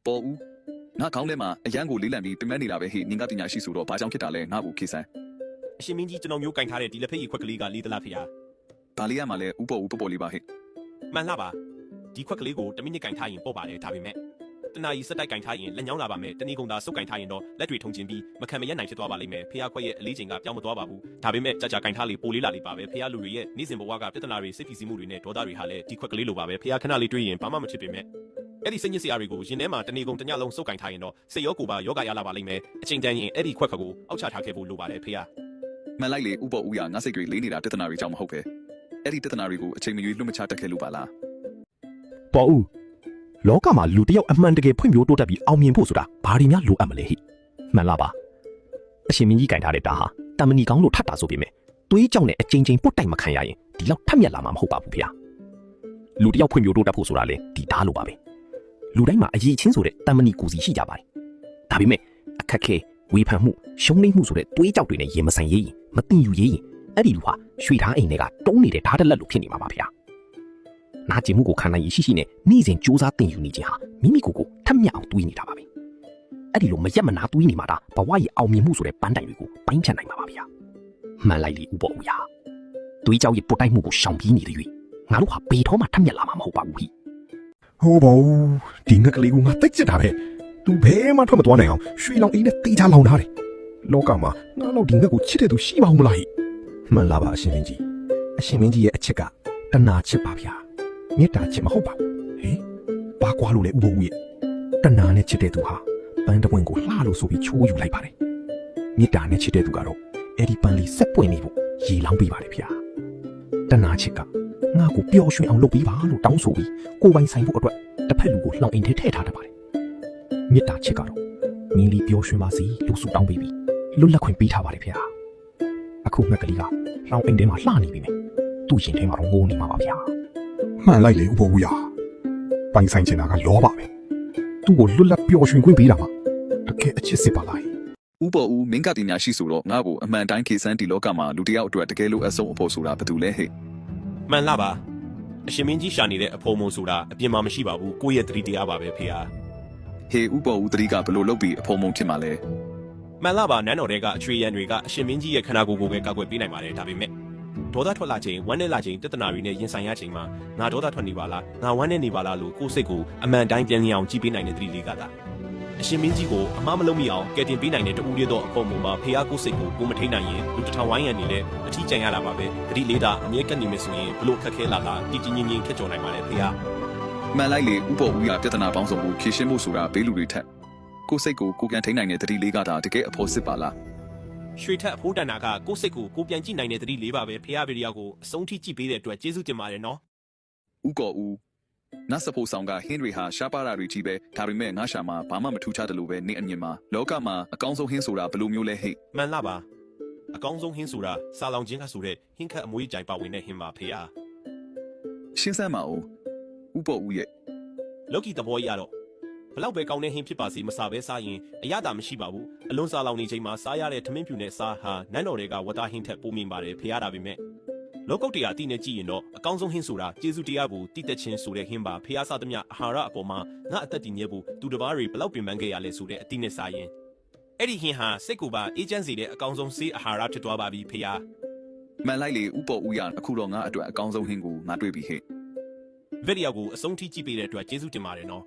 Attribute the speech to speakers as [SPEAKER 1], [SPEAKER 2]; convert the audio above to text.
[SPEAKER 1] ပေါ်ဦးငါခေါင်းထဲမှာအရန်ကိုလေးလံပြီးပြမနေလာပဲဟေ့နင်ကပညာရှိဆိုတော့ဘာကြောင့်ဖြစ်တာလဲငါ့ကိုခေဆန်း
[SPEAKER 2] အရှင်မင်းကြီးကျွန်တော်မျိုးကင်ထားတဲ့ဒီလက်ဖက်ရည်ခွက်ကလေးကလေးသလားဖေဟာ
[SPEAKER 1] ဘာလေးရမှာလဲဥပေါ်ဦးပေါ်ပေါ်လေးပါဟေ့
[SPEAKER 2] မှန်လားပါဒီခွက်ကလေးကိုတမိနစ်ကင်ထားရင်ပေါ့ပါတယ်ဒါပေမဲ့တနာကြီးစက်တိုက်ကင်ထားရင်လက်ညောင်းလာပါမယ်တနည်းကုန်သာစုပ်ကင်ထားရင်တော့လက်တွေထုံကျင်ပြီးမခံမရက်နိုင်ဖြစ်သွားပါလိမ့်မယ်ဖေဟာခွက်ရဲ့အလေးချိန်ကပြောင်းမသွားပါဘူးဒါပေမဲ့ကြာကင်ထားလေးပိုလေးလာလေးပါပဲဖေဟာလူတွေရဲ့နေ့စဉ်ဘဝကပြဿနာတွေစိတ်ဖိစီးမှုတွေနဲ့ဒေါသတွေဟာလည်းဒီခွက်ကလေးလိုပါပဲဖေဟာခဏလေးတွေးရင်ဘာမှမဖြစ်ပေမဲ့အဲ့ဒီစိတ်ညစ်စရာတွေကိုရင်ထဲမှာတနေကုန်တညလုံးစုပ်ကင်ထားရင်တော့စိတ်ရောကိုယ်ပါယောဂရလာပါလိမ့်မယ်အချိန်တန်ရင်အဲ့ဒီခွက်ခါကိုအောက်ချထားခဲ့ဖို့လိုပါတယ်ဖေဟာ
[SPEAKER 1] မှန်လိုက်လေဥပေါ်ဦးရငါစိတ်တွေလေးနေတာပြဿနာတွေကြောင့်မဟုတ်ပဲအဲ့ဒီပြဿနာတွေကိုအချိန်မရွေးလွတ်မချတတ်ခဲ့လို့ပါလား
[SPEAKER 3] ပေါ်ဦးလောကမှာလူတယောက်အမှန်တကယ်ဖွံ့ဖြိုးတိုးတက်ပြီးအောင်မြင်ဖို့ဆိုတာဘာတွေများလိုအပ်မလဲဟိမှန်လားပါအရှင်မင်းကြီးကင်ထားတဲ့တာဟာတမဏီကောင်းလို့ထပ်တာဆိုပေမဲ့သွေးကြောင့်နဲ့အချိန်ချင်းပုတ်တိုက်မခံရရင်ဒီလောက်ထက်မြက်လာမှာမဟုတ်ပါဘူးဖေ။လူတယောက်ဖွံ့ဖြိုးတိုးတက်ဖို့ဆိုတာလေဒီသားလိုပါပဲလူတိုင်းမှာအရေးချင်းဆိုတဲ့တမဏီကိုစီရှိကြပါတယ်ဒါပေမဲ့အခက်ခဲဝေဖန်မှုရှုံးနိမ့်မှုဆိုတဲ့သွေးကြောက်တွေနဲ့ရင်မဆိုင်ရေးရင်မတင်ယူရေးရင်အဲ့ဒီလူဟာရွှေသားအိမ်တွေကတုံးနေတဲ့ဓာတ်တက်လက်လိုဖြစ်နေမှာပါဖေ။နာကျင်မှုကိုခံနိုင်ရရှိနဲ့နေ့စဉ်စူးစမ်းတင်ယူနေခြင်းဟာမိမိကိုယ်ကိုထက်မြက်အောင်တွေးနေတာပါပဲအဲ့ဒီလိုမရက်မနာတွေးနေမှာဒါဘဝရဲ့အောင်မြင်မှုဆိုတဲ့ပန်းတိုင်တွေကိုပိုင်းဖြတ်နိုင်မှာပါဗျာမှန်လိုက်လေဥပေါ်ဦးရတွေးကြောက်ရဲ့ပုတ်တိုက်မှုကိုရှောင်ပြီးနေတဲ့၍ငါတို့ဟာဘေထောမှထက်မြက်လာမှာမဟုတ်ပါဘူးဟိ
[SPEAKER 4] ဟိုဘောဒီငက်ကလေးကငါတိတ်ချစ်တာပဲသူဘဲမှထွက်မသွားနိုင်အောင်ရွှေလောင်အိမ်နဲ့တေးချလောင်ထားတယ်လောကမှာငါတော့ဒီငက်ကိုချစ်တဲ့သူရှိပါဦးမလားဟိမှန်လားပါအရှင်မင်းကြီးရဲ့အချစ်ကတဏှာချစ်ပါဗျာမေတ္တာချစ်မဟုတ်ပါဘူးဟင်ဘာကွာလို့လဲဥပုံဦးရဲ့တဏှာနဲ့ချစ်တဲ့သူဟာပန်းတပွင့်ကိုလှလို့ဆိုပြီးချိုးယူလိုက်ပါတယ်မေတ္တာနဲ့ချစ်တဲ့သူကတော့အဲ့ဒီပန်းလေးဆက်ပွင့်နေဖို့ရေလောင်းပေးပါတယ်ဗျာတဏှာချစ်ကငါ့ကိုပျော်ရွှင်အောင်လုပ်ပေးပါလို့တောင်းဆိုပြီးကိုယ်ပိုင်ဆိုင်ဖို့အတွက်တစ်ဖက်လူကိုလှောင်အိမ်ထဲထည့်ထားတတ်ပါတယ်မေတ္တာချစ်ကတော့မင်းလေးပျော်ရွှင်ပါစေလို့ဆုတောင်းပေးပြီးလွတ်လပ်ခွင့်ပေးထားပါတယ်ဗျာအခုငက်ကလေးကလှောင်အိမ်ထဲမှာလှနေပြီမယ်သူ့ရင်ထဲမှာတော့ငိုနေမှာပါဗျာမှန်လိုက်လေဥပဝူရပိုင်ဆိုင်ချင်တာကလောပါပဲသူ့ကိုလွတ်လပ်ပျော်ရွှင်ခွင့်ပေးတာမှာတကယ်အချစ်စစ်ပါလား
[SPEAKER 1] ဥပေါ်ဦးမင်းကပညာရှိဆိုတော့ငါ့ကိုအမှန်တိုင်းခေဆန်းဒီလောကမှာလူတယောက်အတွက်တကယ်လို့အဆုံးအဖို့ဆိုတာဘာတူလဲဟဲ့
[SPEAKER 2] မှန်လားပါအရှင်မင်းကြီးရှာနေတဲ့အဖို့မုံဆိုတာအပြင်မှာမရှိပါဘူးကိုယ့်ရဲ့သတိတရားပါပဲဖေဟာ
[SPEAKER 1] ဟေးဥပေါ်ဦးသတိကဘလို့လုပ်ပြီးအဖို့မုံဖြစ်မှာလဲ
[SPEAKER 2] မှန်လားပါနန်းတော်တွေကအချွေရန်တွေကအရှင်မင်းကြီးရဲ့ခန္ဓာကိုယ်ကိုပဲကောက်ွယ်ပေးနိုင်ပါတယ်ဒါပေမဲ့ဒေါသထွက်လာချိန်ဝမ်းနဲ့လာချိန်တသနာတွေနဲ့ရင်ဆိုင်ရချိန်မှာငါဒေါသထွက်နေပါလားငါဝမ်းနဲ့နေပါလားလို့ကိုယ်စိတ်ကိုအမှန်တိုင်းပြန်မြင်အောင်ကြည့်ပေးနိုင်တဲ့သတိလေးကသာအရှင်မင်းကြီးကိုအမှားမလုပ်မိအောင်ကယ်တင်ပေးနိုင်တဲ့တူရသောအဖို့မုံမှာဖေဟာကိုယ်စိတ်ကိုကိုမထိန်နိုင်ရင်လူတစ်ထောင်ဝိုင်းရံနေလဲအထီးကျန်ရတာပါပဲသတိလေးတာအမြဲကပ်နေမယ်ဆိုရင်ဘလို့ခက်ခဲလာတာတည်တည်ငြိမ်ငြိမ်ဖြစ်ကြော်နိုင်ပါလေဖေဟာ
[SPEAKER 1] မှန်လိုက်လေဥပေါ်ဦးရပြဿနာပေါင်းစုံကိုဖြေရှင်းဖို့ဆိုတာဘေးလူတွေထက်ကိုယ်စိတ်ကိုကိုပြန်ထိန်နိုင်တဲ့သတိလေးကသာတကယ်အဖို့စစ်ပါလား
[SPEAKER 2] ရွှေထက်အဖိုးတန်တာကကိုယ့်စိတ်ကိုကိုပြန်ကြည့်နိုင်တဲ့သတိလေးပါပဲဖေဟာဗီဒီယိုကိုအဆုံးထိကြည့်ပေးတဲ့အတွက်ကျေးဇူးတင်ပါတယ်နော်
[SPEAKER 1] ဥကောဦးနတ်စဖို့ဆောင်ကဟင်းတွေဟာရှားပါတာတွေကြီးပဲဒါပေမဲ့ငါရှာမှာဘာမှမထူးခြားတယ်လို့ပဲနေအမြင်မှာလောကမှာအကောင်းဆုံးဟင်းဆိုတာဘယ်လိုမျိုးလဲဟဲ့
[SPEAKER 2] မှန်လားပါအကောင်းဆုံးဟင်းဆိုတာစာလောင်ချင်းကဆိုတဲ့ဟင်းခတ်အမွေးကြိုင်ပါဝင်တဲ့ဟင်းပါဖေဟာ
[SPEAKER 1] ရှင်းစမ်းပါဦးဥပေါ်ဦးရဲ့
[SPEAKER 2] လော်ကီသဘောကြီးရတော့ဘလောက်ပဲကောင်းတဲ့ဟင်းဖြစ်ပါစေမစားပဲစားရင်အရသာမရှိပါဘူးအလွန်စားလောင်နေချိန်မှာစားရတဲ့ထမင်းဖြူနဲ့စားဟာနန်းတော်တွေကဝတ်သားဟင်းထက်ပိုမြင်ပါတယ်ဖေရတာပေမဲ့လောကုတ်တရားအတိနဲ့ကြည့်ရင်တော့အကောင်းဆုံးဟင်းဆိုတာကျေးဇူးတရားကိုတိတက်ချင်းဆိုတဲ့ဟင်းပါဖေရစားသမျှအာဟာရအပေါ်မှာငါအသက်တည်မြဲဖို့သူတစ်ပါးတွေဘလောက်ပင်ပန်းခဲ့ရလဲဆိုတဲ့အတိနဲ့စားရင်အဲ့ဒီဟင်းဟာစိတ်ကိုပါအေးချမ်းစေတဲ့အကောင်းဆုံးဆေးအာဟာရဖြစ်သွားပါပြီဖေရ
[SPEAKER 1] မှန်လိုက်လေဥပေါ်ဦးရအခုတော့ငါအတွက်အကောင်းဆုံးဟင်းကိုငါတွေ့ပြီဟဲ့
[SPEAKER 2] ဗီဒီယိုကိုအဆုံးထိကြည့်ပေးတဲ့အတွက်ကျေးဇူးတင်ပါတယ်နော်